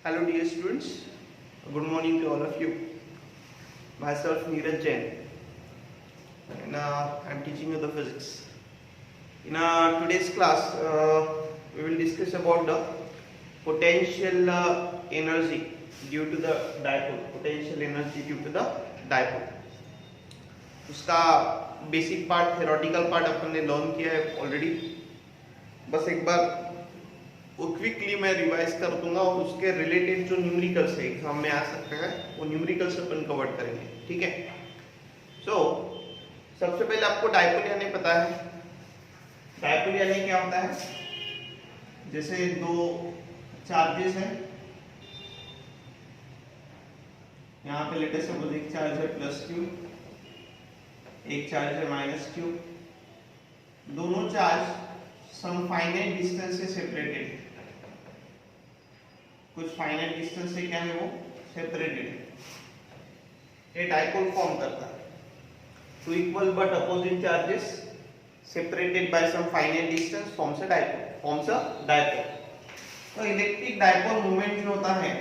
Hello dear students, good morning to all of you. Myself Neeraj Jain and I am teaching you the physics. In today's class we will discuss about the potential energy due to the dipole. Potential energy due to the dipole. उसका basic part theoretical part अपन ने learn किया है already. बस एक बार वो quickly मैं revise कर दूंगा और उसके रिलेटेड जो न्यूमेरिकल्स है एग्जाम में आ सकते हैं वो न्यूमेरिकल्स अपन कवर करेंगे. ठीक है. सो सबसे पहले आपको डायपोल यानी पता है. डायपोल यानी क्या होता है? जैसे दो चार्जेस हैं, यहाँ पे लेटेस्ट सपोज एक चार्ज है प्लस क्यू, एक चार्ज है माइनस क्यू. दोनों चार्ज सम फाइनाइट डिस्टेंस से सेपरेटेड है. कुछ फाइनाइट डिस्टेंस से क्या है वो सेपरेटेड है. ये डायपोल फॉर्म करता है. Two equal but opposite charges separated by some finite distance forms a dipole. तो इलेक्ट्रिक डायपोल मोमेंट जो होता है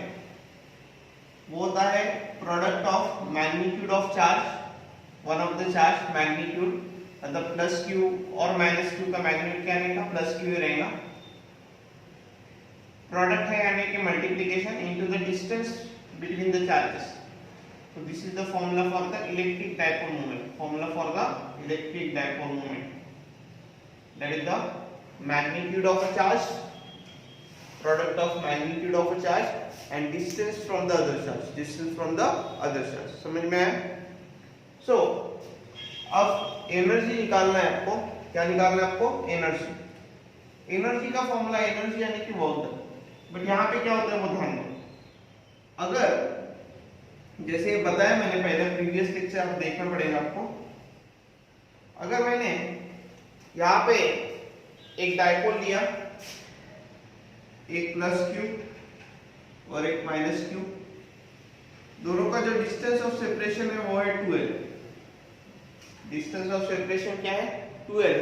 वो होता है product of magnitude of charge, one of the charge magnitude, मतलब प्लस क्यू और माइनस क्यू का मैग्नीट्यूड क्या रहेगा? प्लस क्यू रहेगा. प्रोडक्ट है यानी कि multiplication into the distance between the charges. So this is the formula for the electric dipole moment. Formula for the electric dipole moment. That is the magnitude of a charge, product of magnitude of a charge and distance from the other charge. Distance from the other charge. समझ में आया? So अब energy निकालना है आपको. क्या निकालना है आपको? एनर्जी. एनर्जी का फॉर्मूला एनर्जी यानी कि वर्क डन. बट यहाँ पे क्या होता है वो ध्यान दो. अगर जैसे बताया मैंने पहले प्रीवियस लेक्चर आप देखना पड़ेगा आपको. अगर मैंने यहाँ पे एक डायपोल लिया, एक प्लस क्यू और एक माइनस क्यू, दोनों का जो डिस्टेंस ऑफ सेपरेशन है वो है 12. डिस्टेंस ऑफ सेपरेशन क्या है? 12.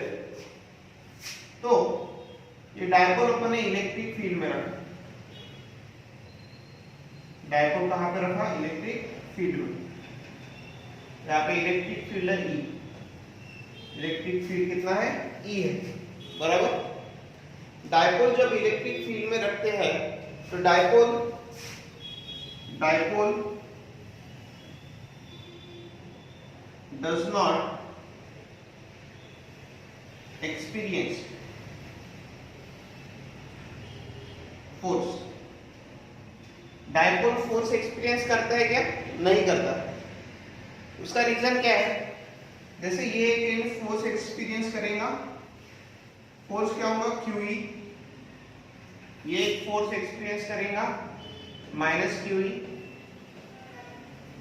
तो ये डायपोल अपन ने इलेक्ट्रिक फील्ड में रखा. डायपोल कहां पे रखा? इलेक्ट्रिक फील्ड में. यहाँ पे इलेक्ट्रिक फील्ड है E. इलेक्ट्रिक फील्ड कितना है? E है. बराबर. डायपोल जब इलेक्ट्रिक फील्ड में रखते हैं तो dipole does not experience force. Dipole force experience करता है क्या? नहीं करता. उसका रीजन क्या है? जैसे ये एक फोर्स एक्सपीरियंस करेगा, फोर्स क्या होगा? QE. ये एक फोर्स एक्सपीरियंस करेगा माइनस QE.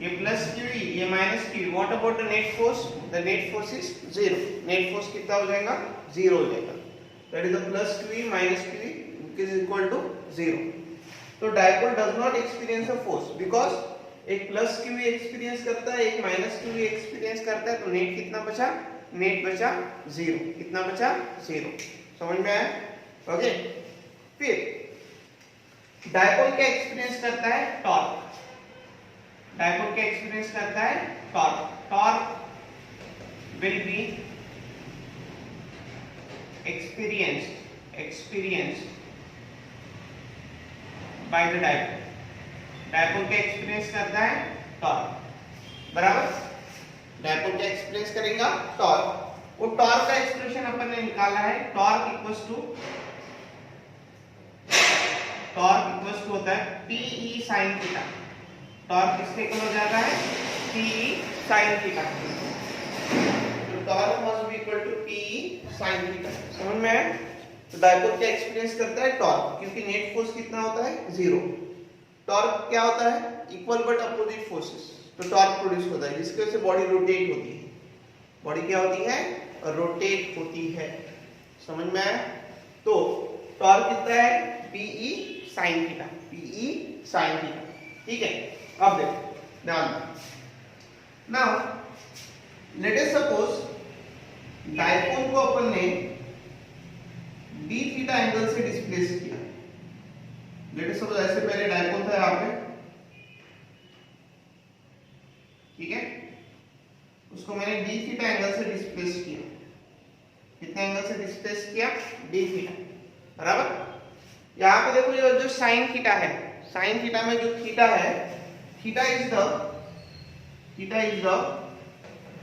ये प्लस QE, ये minus QE. What about the net force? The net force is 0. Net force कितना हो जाएगा? 0 हो जाएगा. That is the plus QE minus QE is equal to 0. तो dipole does not experience a force because एक plus QE experience करता है, एक माइनस QE एक्सपीरियंस करता है. तो नेट कितना बचा? नेट बचा 0. कितना बचा? 0. समझ में आया? ओके. फिर डायपोल क्या एक्सपीरियंस करता है? टॉर्क. डायपोल क्या एक्सपीरियंस करता है? Torque. Torque will be experienced by the dipole. Dipole क्या एक्सपीरियंस करता है? टॉर्क. बराबर. डायपोल क्या एक्सपीरियंस करेगा? टॉर्क. वो टॉर्क का एक्सप्रेशन अपन ने निकाला है. टॉर्क इक्वल्स टू होता है PE sin थीटा. टॉर्क किसके इक्वल हो जाता है? PE sin theta. तो torque must be equal to PE sin theta. समझ में आया? तो डायपोल क्या एक्सपीरियंस करता है? टॉर्क. क्योंकि नेट फोर्स कितना होता है? 0. टॉर्क क्या होता है? Equal but opposite forces. तो टॉर्क प्रोड्यूस होता है जिसकी वजह से बॉडी रोटेट होती है. बॉडी क्या होती है? रोटेट होती है. समझ में आया? तो टॉर्क कितना है? PE sin theta. PE sin theta. ठीक है. अब देखो ध्यान. Now let us suppose dipole को अपन ने d थीटा एंगल से डिस्प्लेस किया. लेट सपोज ऐसे पहले डायपोल था यहाँ पे, ठीक है, उसको मैंने डी थीटा एंगल से डिस्प्लेस किया। कितने एंगल से डिस्प्लेस किया? डी थीटा, बराबर। यहाँ पे देखो जो साइन थीटा है, साइन थीटा में जो थीटा है, theta is the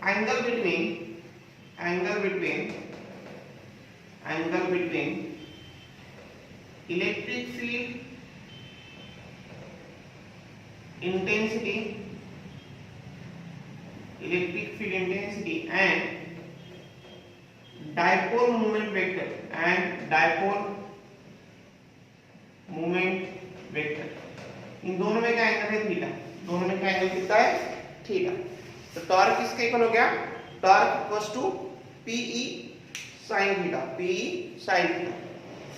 angle between electric field intensity and dipole moment vector इन दोनों में क्या एंगल है? थीटा। दोनों में क्या एंगल कितना है? थीटा। तो टॉर्क किसके इक्वल हो गया? Torque equals to PE sin theta, PE sin theta.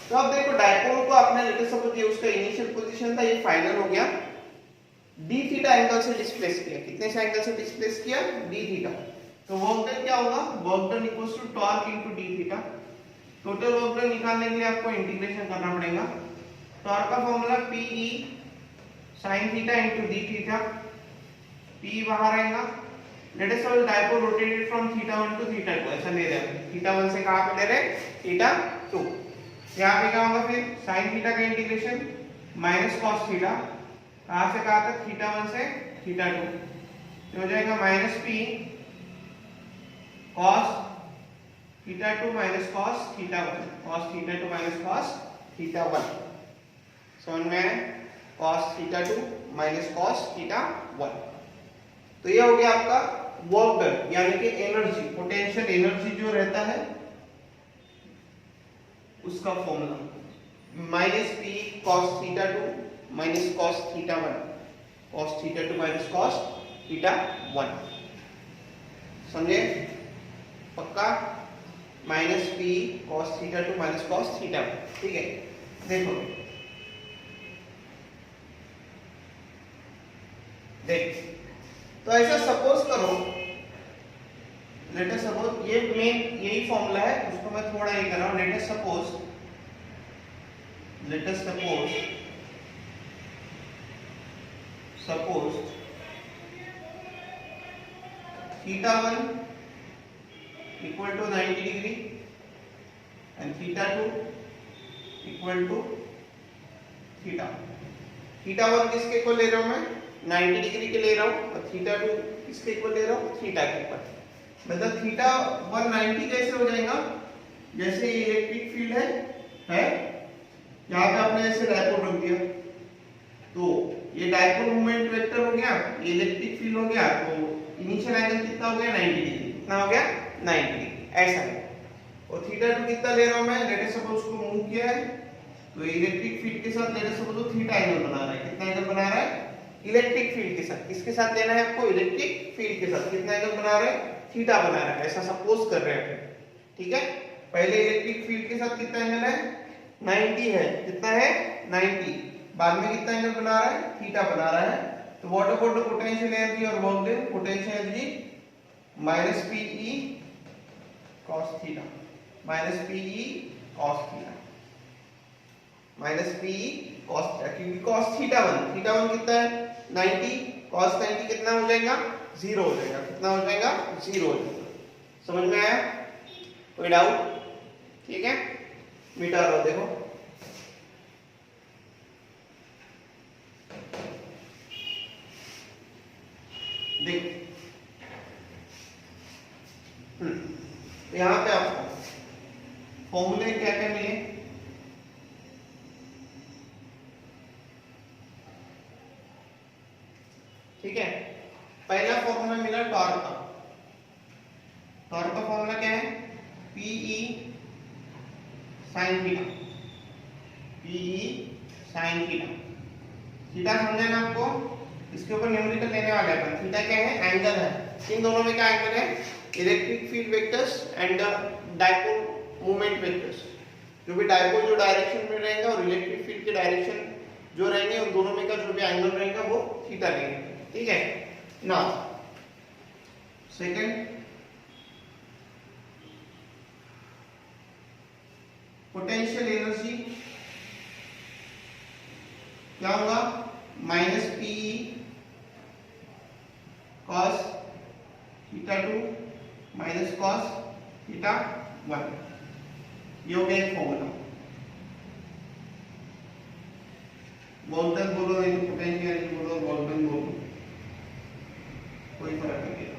तो अब देखो डायपोल को आपने लेट सपोज ये उसका इनिशियल पोजीशन था, ये फाइनल हो गया, डी थीटा एंगल से डिस्प्लेस किया। कितने से एंगल से डिस्प्लेस किया? D theta. तो वर्क डन क्या होगा? Work done equals to torque into D theta. Total work done निकालने के लिए आपको इंटीग्रेशन करना पड़ेगा। टॉर्क का formula PE sin theta into D theta. PE बाहर आएगा। Let us suppose dipole rotated from theta 1 to theta 2, ऐसा ले रहे हैं। थीटा 1 से कहां पे ले रहे हैं? थीटा 2। यहां पे क्या होगा फिर? sin थीटा का इंटीग्रेशन माइनस cos थीटा, कहां से कहां तक? थीटा 1 से थीटा 2, तो हो जाएगा minus P cos theta 2 minus cos theta 1, cos theta 2 minus cos theta 1। समझ में आया? cos theta 2 minus cos theta 1। तो ये हो गया आपका वर्क डन, यानी कि एनर्जी, पोटेंशियल एनर्जी जो रहता है उसका formula minus P cos theta 2 minus cos theta 1, cos theta 2 minus cos theta 1। समझे? पक्का? Minus P cos theta 2 minus cos theta 1, ठीक है। देखो देख, तो ऐसा सपोज करो, लेट अस सपोज ये मेन यही फॉर्मूला है, उसको मैं थोड़ा ये कर रहा हूं। Late us suppose theta 1 equal to 90 degree and theta 2 equal to theta 1 किसके इक्वल ले रहा हूं मैं? 90 डिग्री के ले रहा हूं, और theta 2 किसके इक्वल ले रहा हूं? थीटा के इक्वल। मतलब थीटा 1 90 कैसे हो जाएगा? जैसे ये इलेक्ट्रिक फील्ड है, यहाँ पे आपने ऐसे डायपोल रख दिया, तो ये डायपोल मोमेंट वेक्टर हो गया, ये इलेक्ट्रिक फील्ड हो गया, तो इनिशियल एंगल कितना हो गया? 90 डिग्री। कितना हो गया? 90 डिग्री, ऐसा है। और थीटा 2 कितना ले रहा हूं मैं? लेट अस सपोज उसको मूव किया है, तो इलेक्ट्रिक फील्ड के साथ लेट अस सपोज वो थीटा एंगल बना रहा है। कितना एंगल बना रहा है? इलेक्ट्रिक फील्ड के साथ। किसके साथ लेना है आपको? इलेक्ट्रिक फील्ड के साथ। कितना एंगल बना रहे हैं? थीटा बना रहा है, ऐसा सपोज कर रहे हैं, ठीक है। पहले इलेक्ट्रिक फील्ड के साथ कितना एंगल है? 90 है। कितना है? 90। बाद में कितना एंगल बना रहा है? थीटा बना रहा है। तो what about the potential energy और work done? Potential energy minus PE cos theta, minus PE cos theta, minus PE cos theta, क्योंकि cos थीटा 1 कितना है? 90, cos 90 कितना हो जाएगा? 0 हो जाएगा। कितना हो जाएगा? 0 हो जाएगा। समझ में आया? कोई डाउट? ठीक है, मिटा लो। देखो देख, यहां पे आपको फॉर्मूले क्या क्या मिले? ठीक है, पहला फॉर्मूला मिला टॉर्क का। टॉर्क का फॉर्मूला क्या है? PE sin theta, PE sin theta. Theta समझा ना आपको? इसके ऊपर न्यूमेरिकल लेने वाले अपन। थीटा क्या है? एंगल है। इन दोनों में क्या एंगल है? Electric field vectors and dipole moment vectors. जो भी डायपोल जो डायरेक्शन में रहेगा और इलेक्ट्रिक फील्ड के डायरेक्शन जो रहेंगे, उन दोनों में का जो भी एंगल रहेगा वो थीटा लेंगे, ठीक है ना। सेकंड, पोटेंशियल एनर्जी क्या होगा minus P cos theta 2 minus cos theta 1, ये हो गया एक फॉर्मूला। वोल्टेज बोलो नहीं तो पोटेंशियल एनर्जी बोलो, वोल्टेज बोलो, कोई फर्क नहीं पड़ेगा।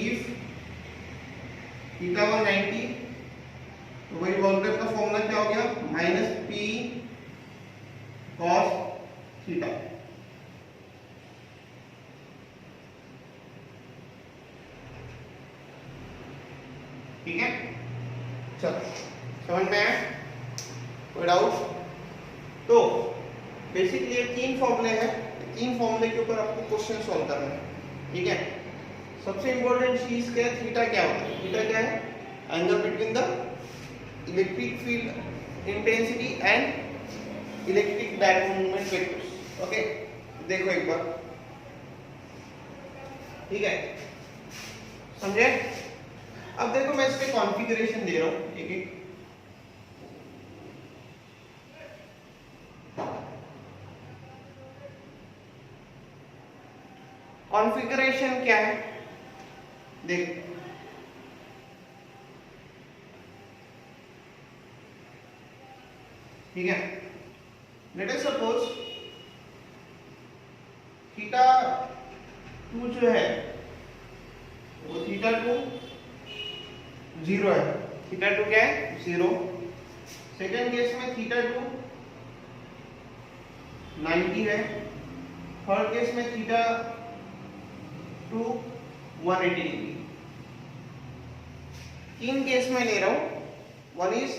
इफ थीटा 1 90 तो वही वोल्टेज का फॉर्मूला क्या हो गया माइनस पी कॉस थीटा। ठीक है, चलो समझ में आया, कोई डाउट? तो बेसिकली ये 3 फॉर्मूले हैं, 3 फॉर्मूले के ऊपर आपको क्वेश्चन सॉल्व करना है। ठीक है, सबसे इंपॉर्टेंट चीज क्या है, थीटा क्या होता है? थीटा क्या है? Angle between the electric field intensity and electric dipole movement vectors. Okay, देखो एक बार, ठीक है, समझे? अब देखो मैं इसके कॉन्फ़िगरेशन दे रहा हूं एक एक। कॉन्फ़िगरेशन क्या है देख, ठीक है, लेट अस सपोज थीटा 2 जो है वो थीटा 2 0 है, थीटा 2 क्या है 0। सेकंड केस में थीटा 2 90 है, थर्ड केस में थीटा 2 180 डिग्री। 3 केस में ले रहा हूं, one is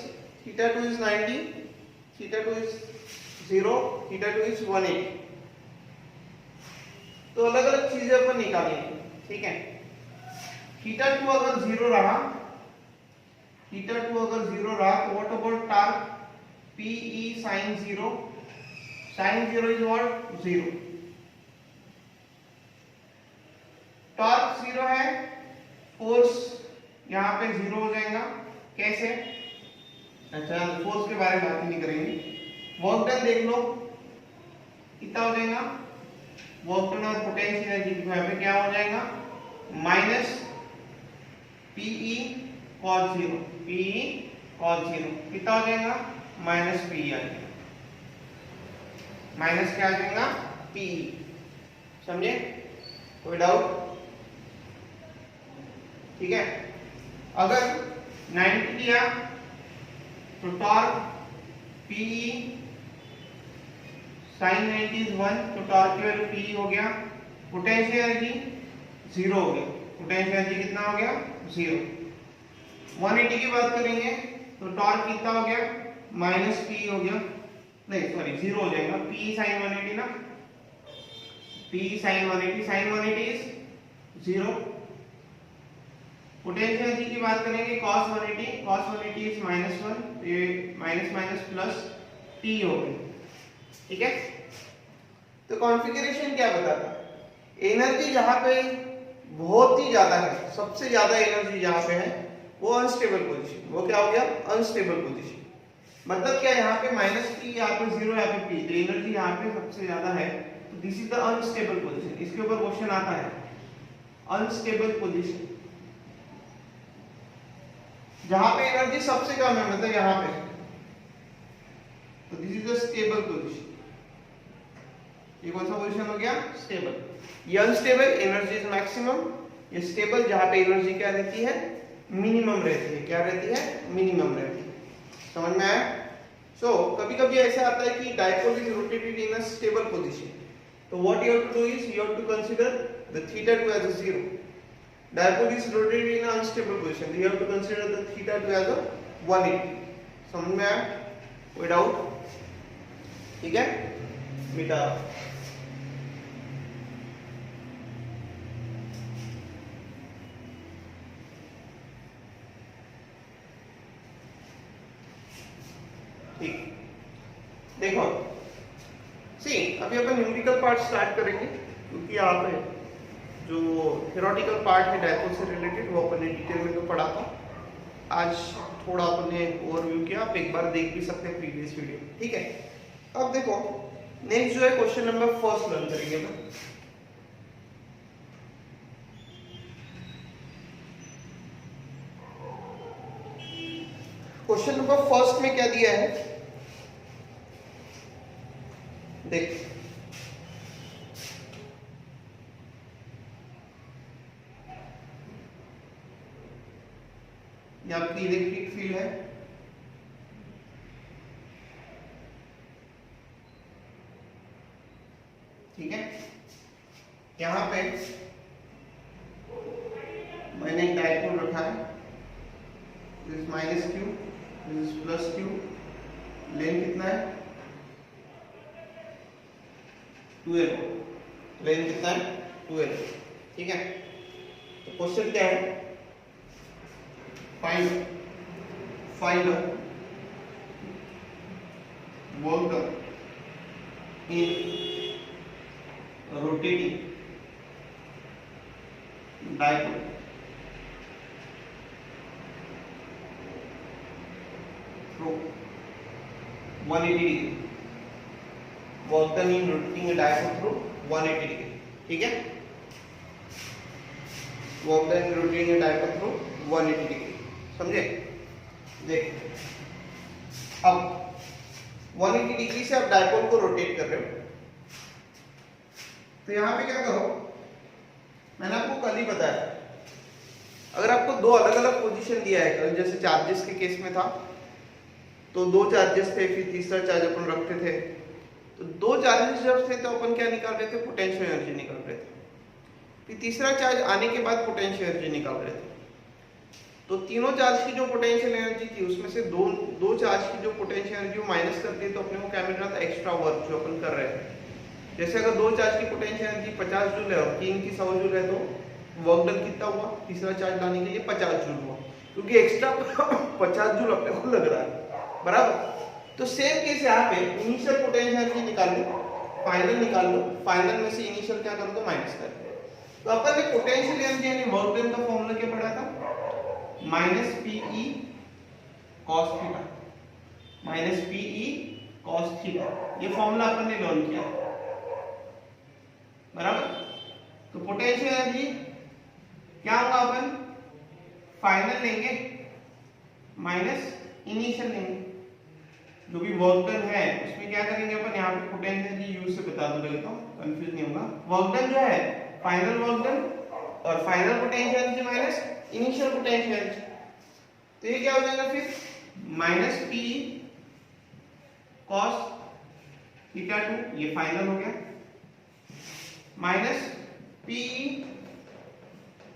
theta 2 is 90, theta 2 is 0, theta 2 is 180। तो अलग अलग चीजें अपन निकालेंगे। ठीक है, थीटा 2 अगर 0 रहा, थीटा 2 अगर 0 रहा तो what about torque PE sin 0, sin 0 is what 0। Torque 0 है, फोर्स यहाँ पे 0 हो जाएगा। कैसे? अच्छा, फोर्स के बारे में बात नहीं करेंगे। वर्क डन देख लो कितना हो जाएगा, वर्क डन और पोटेंशियल एनर्जी की वजह पे क्या हो जाएगा minus PE cos 0, PE cos 0 कितना हो जाएगा माइनस PE आ जाएगा, माइनस क्या आ जाएगा PE। समझे? कोई डाउट? ठीक है, अगर 90 लिया तो टॉर्क PE sin 90 इज 1, तो टॉर्क की वैल्यू PE हो गया, पोटेंशियल एनर्जी 0 हो गया, पोटेंशियल एनर्जी कितना हो गया 0। 180 की बात करेंगे तो टॉर्क कितना हो गया माइनस PE हो गया, नहीं सॉरी 0 हो जाएगा, PE sin 180 ना, PE sin 180, sin 180 is 0। Potential energy की बात करेंगे cos 180, cos 180 इज -1, तो ये माइनस माइनस प्लस T हो गया। ठीक है, तो कॉन्फ़िगरेशन क्या बताता है, एनर्जी जहां पे बहुत ही ज्यादा है, सबसे ज्यादा एनर्जी जहां पे है वो अनस्टेबल पोजीशन, वो क्या हो गया अनस्टेबल पोजीशन। मतलब क्या, यहाँ पे -T, यहाँ पे 0, यहाँ पे P, तो एनर्जी यहाँ पे सबसे ज्यादा है, तो this is the unstable position. इसके ऊपर क्वेश्चन आता है, अनस्टेबल पोजीशन जहां पे एनर्जी सबसे कम है, मतलब यहाँ पे, तो this is the stable position. ये कौन सा पोजीशन हो गया स्टेबल। ये अनस्टेबल, एनर्जी इज मैक्सिमम, ये स्टेबल जहां पे एनर्जी क्या रहती है मिनिमम रहती है। क्या रहती है मिनिमम रहती है। समझ में आया? सो कभी कभी ऐसा आता है कि dipole is rotated in a stable position, तो what you have to do is you have to consider the theta 2 as a 0। Dipole is rotated in an unstable position, so you have to consider the theta 2 as a 180। समझ में आया? कोई doubt? ठीक है बेटा, ठीक। देखो सी, अभी अपन न्यूमेरिकल पार्ट स्टार्ट करेंगे, क्योंकि यहाँ पे जो थ्योरेटिकल पार्ट है डायपोल से रिलेटेड वो अपन ने डिटेल में तो पढ़ा था। आज थोड़ा अपन ने ओवरव्यू किया, आप एक बार देख भी सकते हैं प्रीवियस वीडियो। ठीक है, अब देखो नेक्स्ट जो है क्वेश्चन नंबर फर्स्ट लर्न करेंगे ना। क्वेश्चन नंबर फर्स्ट में क्या दिया है, देख ये आपकी इलेक्ट्रिक फील्ड है, ठीक है। यहां पे मैंने एक डायपोल रखा है, this is minus Q, this is plus Q, length कितना है 2l, लेंथ कितना है 2l, ठीक है। तो क्वेश्चन क्या है, find work done in rotating dipole through 180 degree, work done in rotating a dipole through 180 degree, ठीक है। Work done in rotating a dipole through 180 degree, समझे। देख अब 180 डिग्री से आप डायपोल को रोटेट कर रहे हो, तो यहां पे क्या करो, मैंने आपको कल ही बताया, अगर आपको दो अलग अलग पोजीशन दिया है, जैसे चार्जेस के केस में था तो दो चार्जेस थे, फिर तीसरा चार्ज अपन रखते थे, तो दो चार्जेस जब थे तो अपन क्या निकाल रहे थे, पोटेंशियल एनर्जी निकाल रहे थे, फिर तीसरा चार्ज आने के बाद पोटेंशियल एनर्जी निकाल रहे थे। तो तीनों चार्ज की जो पोटेंशियल एनर्जी थी उसमें से दो चार्ज की जो पोटेंशियल एनर्जी माइनस कर दी, तो अपने को क्या मिल रहा था, एक्स्ट्रा वर्क जो अपन कर रहे थे। जैसे अगर दो चार्ज की पोटेंशियल एनर्जी 50 जूल है और तीन की 100 जूल है, तो वर्क डन कितना हुआ, तीसरा चार्ज लाने के लिए 50 जूल हुआ, क्योंकि एक्स्ट्रा 50 जूल अपने को लग रहा है, बराबर। तो सेम केस यहाँ पे इनिशियल पोटेंशियल एनर्जी निकाल लो, फाइनल निकाल लो, फाइनल में से इनिशियल क्या कर दो, माइनस कर दो। तो अपन ने पोटेंशियल एनर्जी यानी वर्क डन का फॉर्मूला क्या पढ़ा था, minus PE cos theta, minus PE cos theta, ये फॉर्मूला अपन ने लर्न किया, बराबर। तो पोटेंशियल एनर्जी क्या होगा, अपन फाइनल लेंगे माइनस इनिशियल लेंगे, जो भी वर्क डन है उसमें क्या करेंगे अपन, यहाँ पे पोटेंशियल एनर्जी यूज से बता दो तो कंफ्यूज नहीं होगा। वर्क डन जो है फाइनल वर्क डन और final potential energy minus initial potential energy, तो ये क्या हो जाएगा फिर, माइनस पी कॉस थीटा 2, ये फाइनल हो गया, माइनस पी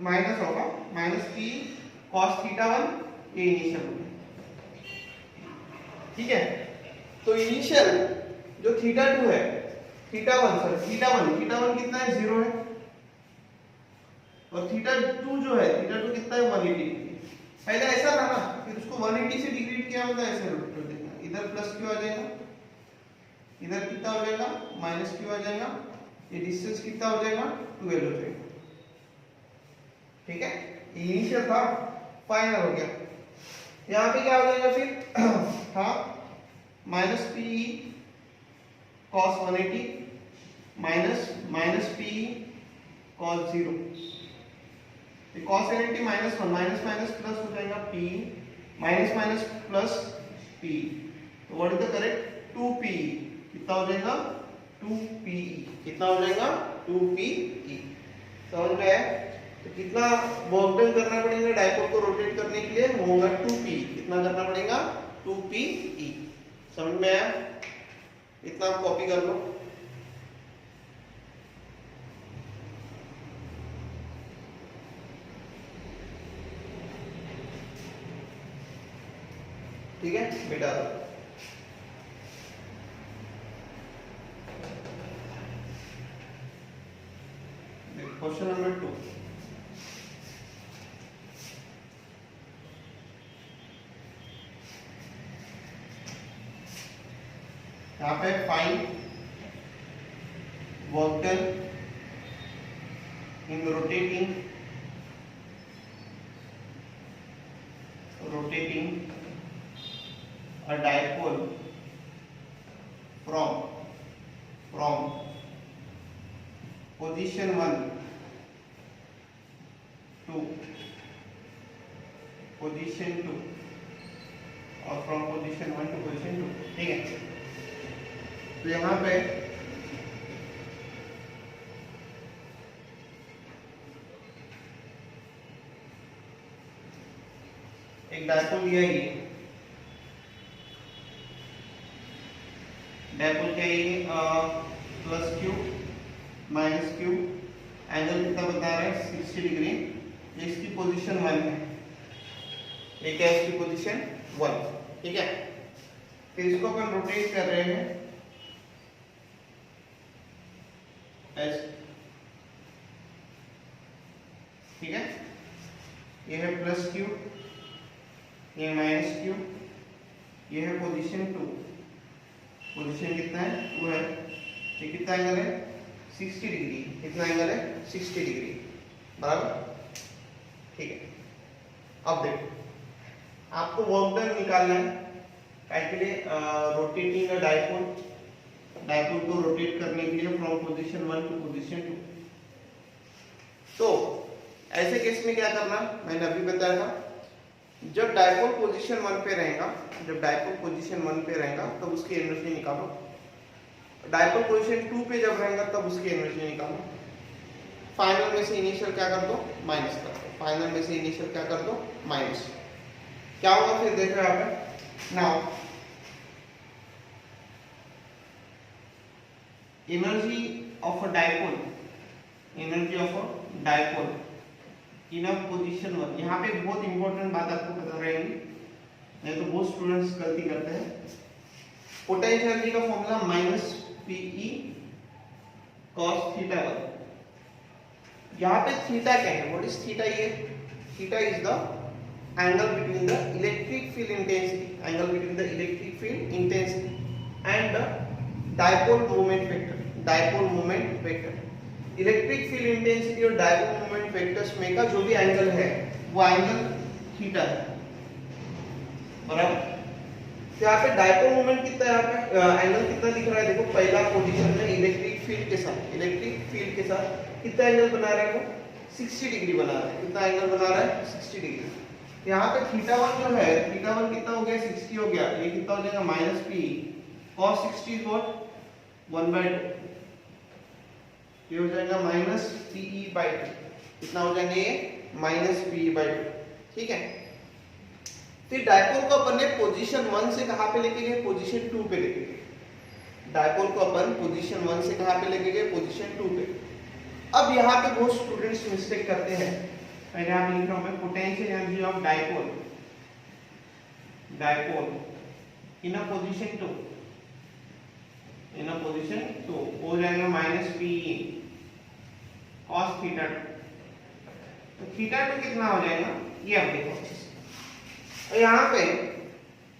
माइनस होगा माइनस पी कॉस थीटा 1, ये इनिशियल हो गया, ठीक है। तो इनिशियल जो थीटा 2 है, थीटा 1 कितना है, 0 है, और थीटा 2 जो है, थीटा 2 कितना है, 180 डिग्री। पहले ऐसा था ना, फिर उसको 180 से डिग्री किया होता है, ऐसे रोटेट कर देना, इधर प्लस क्यू आ जाएगा, इधर कितना हो जाएगा, माइनस क्यू आ जाएगा, ये डिस्टेंस कितना हो जाएगा, 12 हो जाएगा, ठीक है। इनिशियल था, फाइनल हो गया। यहाँ पे क्या हो जाएगा फिर, था minus P cos 180 minus P cos 0, cos 180 minus 1, minus minus plus हो जाएगा P, minus minus plus P, तो what is the correct, 2p, कितना हो जाएगा 2pe, कितना हो जाएगा 2pe, समझ में आया। तो कितना वर्क डन करना पड़ेगा डायपोल को रोटेट करने के लिए, वो होगा 2p, कितना करना पड़ेगा 2pe, समझ में आया। इतना आप कॉपी कर लो, ठीक है बेटा। क्वेश्चन नंबर 2, यहाँ पे find work done in rotating a dipole from from position 1 to position 2 और फ्रॉम पोजीशन 1 टू पोजीशन 2, ठीक है। तो यहाँ पे एक डायपोल लिया, ये डायपोल क्या है, plus Q minus Q, angle कितना बता रहे हैं 60 डिग्री। ये इसकी पोजीशन 1 है, ये क्या है इसकी पोजीशन 1, ठीक है। फिर इसको अपन रोटेट कर रहे हैं ऐसे, ठीक है। ये है प्लस क्यू, ये माइनस क्यू, ये है पोजीशन 2, पोजीशन कितना है 2 है। ये कितना एंगल है 60 डिग्री, कितना एंगल है 60 डिग्री, बराबर, ठीक है। अब देखो आपको वर्क डन निकालना है, एक्चुअली रोटेटिंग अ डायपोल, डायपोल को रोटेट करने के लिए फ्रॉम पोजीशन 1 टू पोजीशन 2। तो ऐसे केस में क्या करना, मैंने अभी बताया था, जब डायपोल पोजीशन 1 पे रहेगा, जब डायपोल पोजीशन 1 पे रहेगा तब उसकी एनर्जी निकालो, डायपोल पोजीशन 2 पे जब रहेगा तब उसकी एनर्जी निकालो। फाइनल में से इनिशियल क्या कर दो, माइनस कर दो, फाइनल में से इनिशियल क्या कर दो, माइनस। क्या होगा फिर देख रहे हैं आप now, energy of a dipole, energy of a dipole in a position 1। यहाँ पे बहुत इंपॉर्टेंट बात आपको बता रहे हैं, नहीं तो बहुत स्टूडेंट्स गलती करते हैं। पोटेंशियल एनर्जी का formula minus PE cos theta 1। यहाँ पे थीटा क्या है, व्हाट इज थीटा, ये theta is the angle between the electric field intensity, angle between the electric field intensity and the dipole moment vector, dipole moment vector. Electric field intensity और dipole moment vectors में का जो भी angle है वो angle theta है, बराबर। तो यहाँ पे डायपोल मोमेंट कितना है, यहाँ पे एंगल कितना दिख रहा है, देखो पहला पोजीशन में इलेक्ट्रिक फील्ड के साथ, इलेक्ट्रिक फील्ड के साथ कितना एंगल बना रहा है वो 60 डिग्री बना रहा है, कितना एंगल बना रहा है 60 डिग्री। यहाँ पे थीटा 1 जो है, थीटा 1 कितना हो गया 60 हो गया, ये कितना हो जाएगा माइनस पी कॉस 60 व्हाट 1/2, ये हो जाएगा माइनस PE/2, कितना हो जाएंगे ये माइनस PE/2, ठीक है। फिर डायपोल को अपन ने पोजीशन 1 से कहां पे लेके गए, पोजीशन 2 पे लेके गए। डायपोल को अपन पोजीशन 1 से कहां पे लेके गए, पोजीशन 2 पे। अब यहाँ पे बहुत स्टूडेंट्स मिस्टेक करते हैं, मैं यहाँ पे लिख रहा हूं मैं potential energy of dipole, dipole in a position 2, in a position 2 हो जाएगा माइनस PE cos थीटा 2। तो थीटा 2 कितना हो जाएगा, ये आप देखो, और यहाँ पे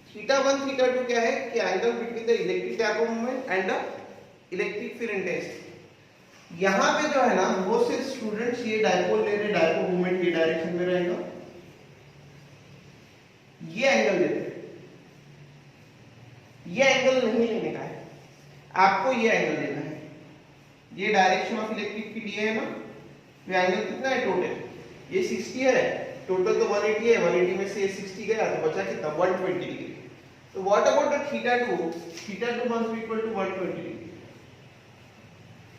थीटा 1 थीटा 2 क्या है कि angle between the electric dipole moment and the electric field intensity. यहाँ पे जो है ना बहुत से स्टूडेंट्स ये डायपोल ले रहे, डायपोल मोमेंट ये डायरेक्शन में रहेगा, ये एंगल ले रहे, ये एंगल नहीं लेने का है, आपको ये एंगल लेना है। ये डायरेक्शन ऑफ इलेक्ट्रिक फील्ड ये है ना, तो एंगल कितना है टोटल, ये 60 है, टोटल तो 180 है, 180 में से ये 60 गया तो बचा कितना 120 डिग्री। तो what about the theta 2, theta 2 must be equal to 120 degree,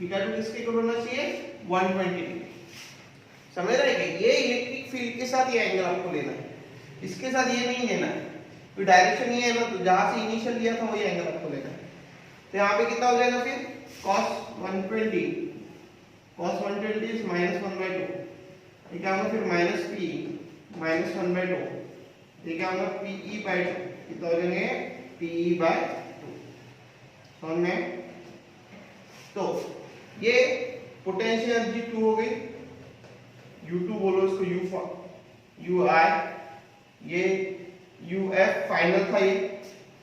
theta 2 किसके इक्वल होना चाहिए 120 डिग्री। समझ रहे हैं कि ये इलेक्ट्रिक फील्ड के साथ ये एंगल आपको लेना है, इसके साथ ये नहीं लेना है, तो डायरेक्शन ये है ना, तो जहां से इनिशियल लिया था वही एंगल आपको लेना है। तो यहाँ पे कितना हो जाएगा फिर cos 120, cos 120 इज माइनस 1/2, ये क्या होगा फिर माइनस P माइनस 1/2, ये क्या होगा PE/2, कितना हो जाएंगे PE/2, समझ में। तो ये पोटेंशियल एनर्जी 2 हो गई, U2 बोलो इसको UI, ये UF फाइनल था ये,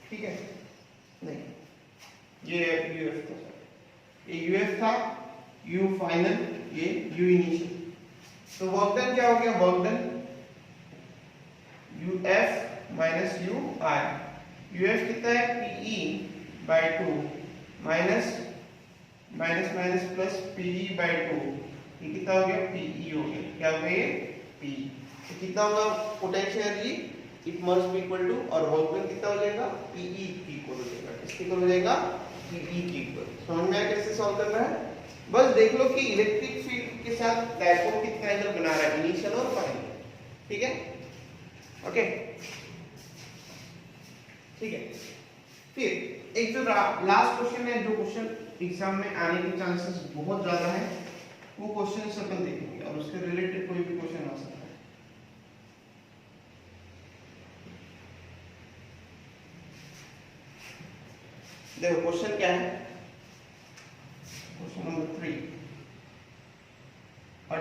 ठीक है, नहीं ये UF था, ये UF था, U फाइनल, ये U इनिशियल। तो वर्क डन क्या हो गया, वर्क डन UF माइनस UI, UF कितना है PE/2 minus minus minus plus PE by 2, ये कितना हो गया पीई हो गया, क्या हो गया ये पी। तो कितना होगा potential energy, it must be equal to, और वर्क डन कितना हो जाएगा पीई की इक्वल हो जाएगा, किसके इक्वल हो जाएगा पीई की इक्वल। समझ में आया कैसे सॉल्व करना है? बस देख लो कि इलेक्ट्रिक फील्ड के साथ डायपोल कितना एंगल बना रहा है, इनिशियल और फाइनल, ठीक है ओके ठीक है। फिर एक जो लास्ट क्वेश्चन है, जो क्वेश्चन एग्जाम में आने के चांसेस बहुत ज्यादा है, वो क्वेश्चन अपन देखेंगे और उसके रिलेटेड कोई भी क्वेश्चन आ सकता है। देखो क्वेश्चन क्या है, question number 3, a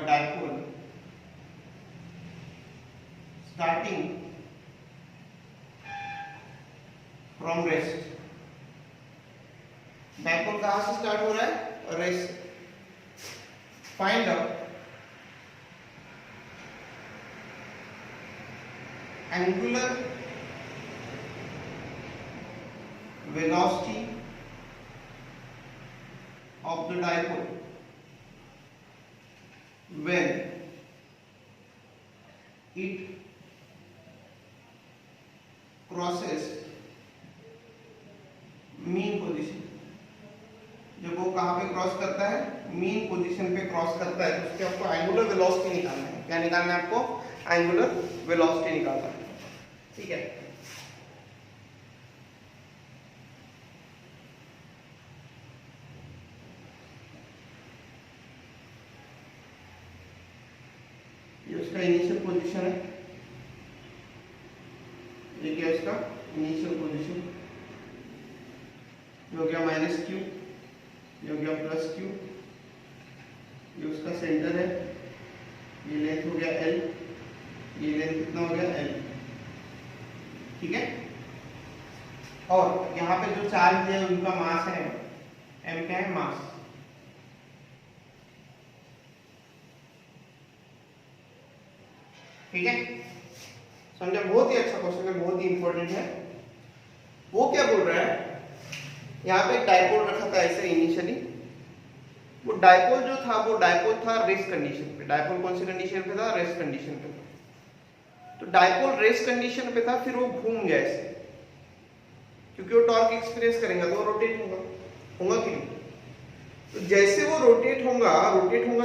dipole starting from rest, dipole कहां से स्टार्ट हो रहा है, rest. Find out angular velocity of the dipole when it crosses mean position। जब वो कहां पे क्रॉस करता है, मीन पोजीशन पे क्रॉस करता है, तो उसके आपको एंगुलर वेलोसिटी निकालना है। क्या निकालना है आपको? एंगुलर वेलोसिटी निकालना है, ठीक है। इसका इनिशियल पोजीशन है, ये क्या है इसका इनिशियल पोजीशन, ये हो गया माइनस क्यू, ये हो गया प्लस क्यू, ये उसका सेंटर है, ये लेंथ हो गया एल, ये लेंथ कितना हो गया एल, ठीक है। और यहाँ पे जो चार्ज है उनका मास है एम, क्या है मास, ठीक है समझा। बहुत ही अच्छा क्वेश्चन है, बहुत ही इंपॉर्टेंट है। वो क्या बोल रहा है, यहाँ पे डायपोल रखा था ऐसे इनिशियली, वो डायपोल जो था वो डायपोल था रेस्ट कंडीशन पे। डायपोल कौन सी कंडीशन पे था? रेस्ट कंडीशन पे था। तो डायपोल रेस्ट कंडीशन पे था, फिर वो घूम गया ऐसे, क्योंकि वो टॉर्क एक्सपीरियंस करेगा तो वो रोटेट होगा कि नहीं। तो जैसे वो रोटेट होगा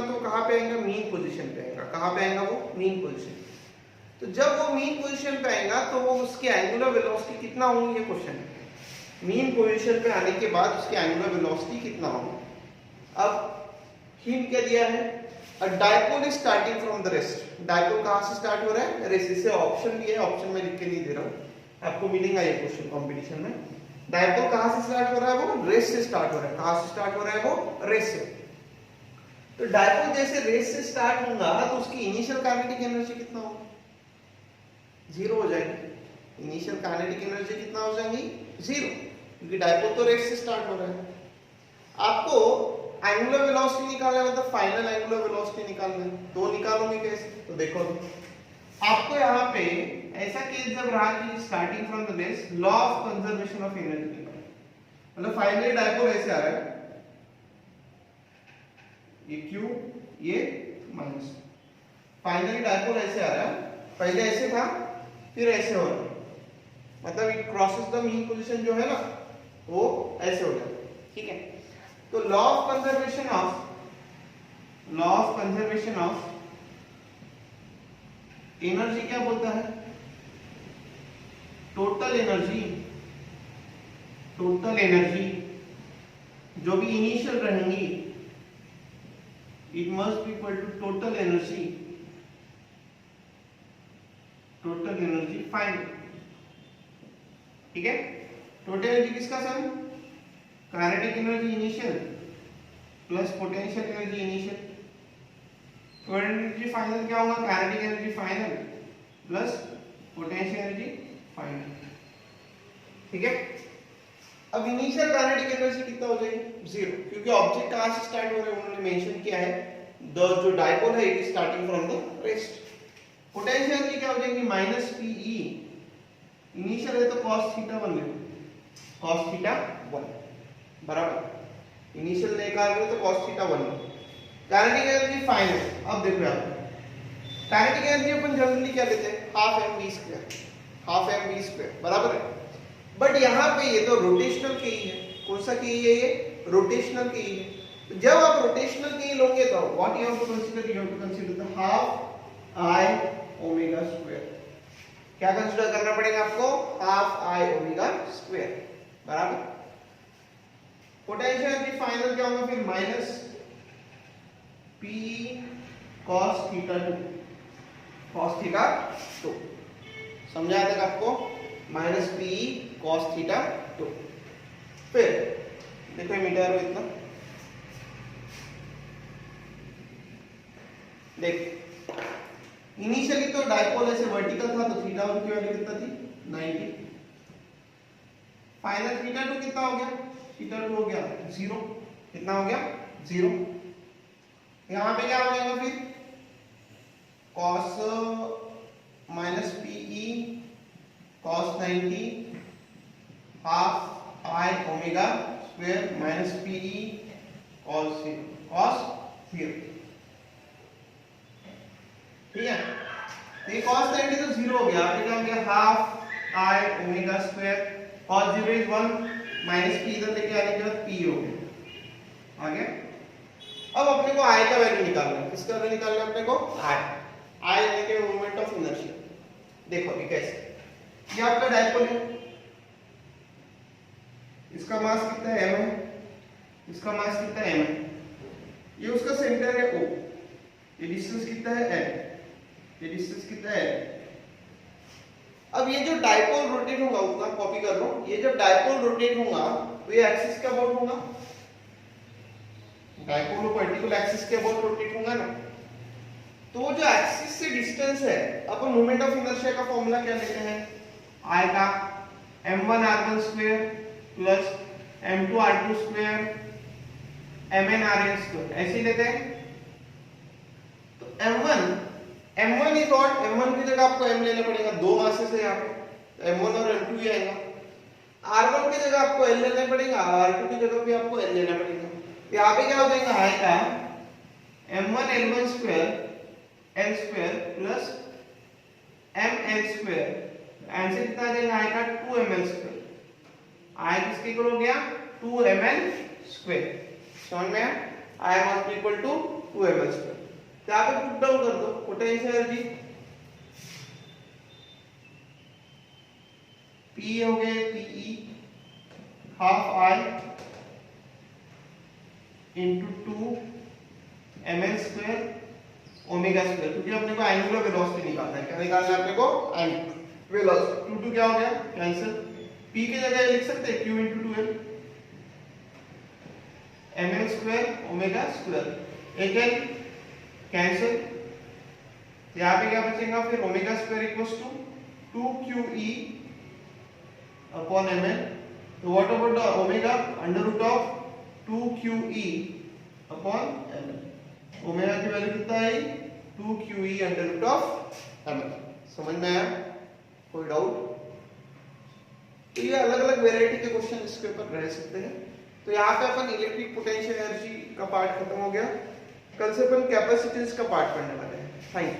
तो कहाँ पे आएगा? मीन पोजीशन पे आएगा। कहाँ पे आएगा वो? Mean position. तो जब वो मीन पोजीशन पे आएगा तो वो उसकी एंगुलर वेलोसिटी कितना होगी, ये क्वेश्चन है। मीन पोजीशन पे आने के बाद उसकी एंगुलर वेलोसिटी कितना होगी। अब हिंट क्या दिया है, अ dipole is starting from the rest. Dipole कहां से स्टार्ट हो रहा है? रेस्ट। इसे ऑप्शन भी है, ऑप्शन में लिख के नहीं दे रहा हूं, आपको मिलेगा ये क्वेश्चन कंपटीशन में। डायपोल कहां से स्टार्ट हो रहा है? वो रेस्ट से स्टार्ट हो रहा है। कहां से स्टार्ट हो रहा है? वो रेस्ट से। तो डायपोल जैसे रेस्ट से स्टार्ट होगा तो उसकी इनिशियल काइनेटिक एनर्जी कितना होगा? जीरो हो जाएगी। इनिशियल काइनेटिक एनर्जी कितना हो जाएगी? जीरो, क्योंकि डायपोल तो रेस्ट से स्टार्ट हो रहा है। आपको एंगुलर वेलोसिटी निकालना है, मतलब फाइनल एंगुलर वेलोसिटी निकालना है। तो निकालोगे कैसे? तो देखो आपको यहाँ पे ऐसा केस जब रहा कि starting from the rest, law of conservation of energy, मतलब फाइनली डायपोल ऐसे आ रहा है, ये Q ये माइनस, फाइनली डायपोल ऐसे आ रहा है, पहले ऐसे था फिर ऐसे हो रहा है, मतलब it crosses the mean position जो है ना वो ऐसे हो जाता है, ठीक है। तो law of conservation of energy क्या बोलता है? टोटल एनर्जी जो भी इनिशियल रहेंगी, it must be equal to total energy final, ठीक है। टोटल एनर्जी किसका sum? Kinetic energy initial plus potential energy initial. Total energy final क्या होगा? Kinetic energy final plus potential energy final, ठीक है। अब इनिशियल काइनेटिक एनर्जी कितना हो जाएगी? जीरो, क्योंकि ऑब्जेक्ट कहां से स्टार्ट हो रहा है उन्होंने मेंशन किया है, जो डायपोल है it is starting from the rest. Potential energy क्या हो जाएगी? माइनस पीई, इनिशियल है तो cos थीटा 1 ले लो, cos थीटा 1 बराबर, इनिशियल निकाल रहे हो तो cos theta 1। Kinetic energy final, अब देखो यहाँ काइनेटिक एनर्जी अपन जनरली क्या लेते हैं, हाफ एम वी स्क्वायर बराबर है। बट यहाँ पे ये तो रोटेशनल के ही है, कौन सा के ही है, ये रोटेशनल के ही है। तो जब आप रोटेशनल के ही लोगे तो what you have to consider, you have to consider the half I omega square. क्या कंसीडर करना पड़ेगा आपको, हाफ आई ओमेगा स्क्वायर बराबर। पोटेंशियल एनर्जी फाइनल क्या होगा फिर, माइनस पी cos थीटा 2 समझा तक आपको, माइनस पी cos थीटा 2। फिर देखो मीटर हो इतना, देख इनिशियली तो डाइपोल ऐसे वर्टिकल था तो थीटा 1 की वैल्यू कितना थी 90, फाइनल थीटा 2 कितना हो गया, थीटा 2 हो गया 0, कितना हो गया 0। यहां पे क्या हो जाएगा फिर, cos minus PE cos 90 half I omega square minus PE cos 0, ठीक है। तो ये cos 90 तो 0 हो गया, आपने क्या हो गया half I omega square, cos 0 is 1 minus P इधर लेके आने के बाद पी हो गया, आ गया। अब अपने को आई का वैल्यू निकालना है, किसका वैल्यू निकालना है अपने को, आई यानी कि मोमेंट ऑफ इनर्शिया। देखो ये कैसे, ये आपका डाइपोल है, इसका मास कितना है m है, इसका मास कितना है m है, ये उसका सेंटर है O, ये डिस्टेंस कितना है n, ये डिस्टेंस कितना है। अब ये जो डाइपोल रोटेट होगा, उतना कॉपी कर लो, ये जब डाइपोल रोटेट होगा तो ये एक्सिस के अबाउट होगा, डाइपोल पर्टिकुलर एक्सिस के अबाउट रोटेट होगा ना। तो वो जो एक्सिस से डिस्टेंस है, अपन मोमेंट ऑफ इनर्शिया का फॉर्मूला क्या लेते हैं, I का m1r1 square plus m2r2 square mn square, ऐसे लेते हैं। तो m1 इज व्हाट, m1 की जगह आपको m लेना पड़ेगा, दो मासेस है यहाँ पे, तो m1 और m2 ही आएगा। r1 की जगह आपको l लेना पड़ेगा, r2 की जगह भी आपको l लेना पड़ेगा। यहाँ पे क्या हो जाएगा, I का m1 l1 square l square plus ml square, answer कितना आ जाएगा I का 2ml स्क्वायर, I किसके इक्वल हो गया 2ml स्क्वायर, समझ में आया, I must equal to 2ml square. तो यहाँ पे पुट डाउन कर दो पोटेंशियल एनर्जी, P हो गए PE half I into 2 ml square omega square, क्योंकि अपने को एंगुलर वेलोसिटी निकालना है, क्या निकालना है अपने को, एंगुलर वेलोसिटी। 2 क्या हो गया कैंसिल, P की जगह लिख सकते हैं Q into 2L, ml square omega square, एक L कैंसिल, यहाँ पे क्या बचेगा फिर omega square equals to 2QE upon ml। तो what about the omega, under root of 2QE upon ml, omega की वैल्यू कितना है 2QE under root of ml। समझ में आया, कोई डाउट। तो ये अलग अलग वेराइटी के क्वेश्चन इसके ऊपर रह सकते हैं। तो यहाँ पे अपन इलेक्ट्रिक पोटेंशियल एनर्जी का पार्ट खत्म हो गया, कल से अपन कैपेसिटेंस का पार्ट पढ़ने वाले हैं। Thank you.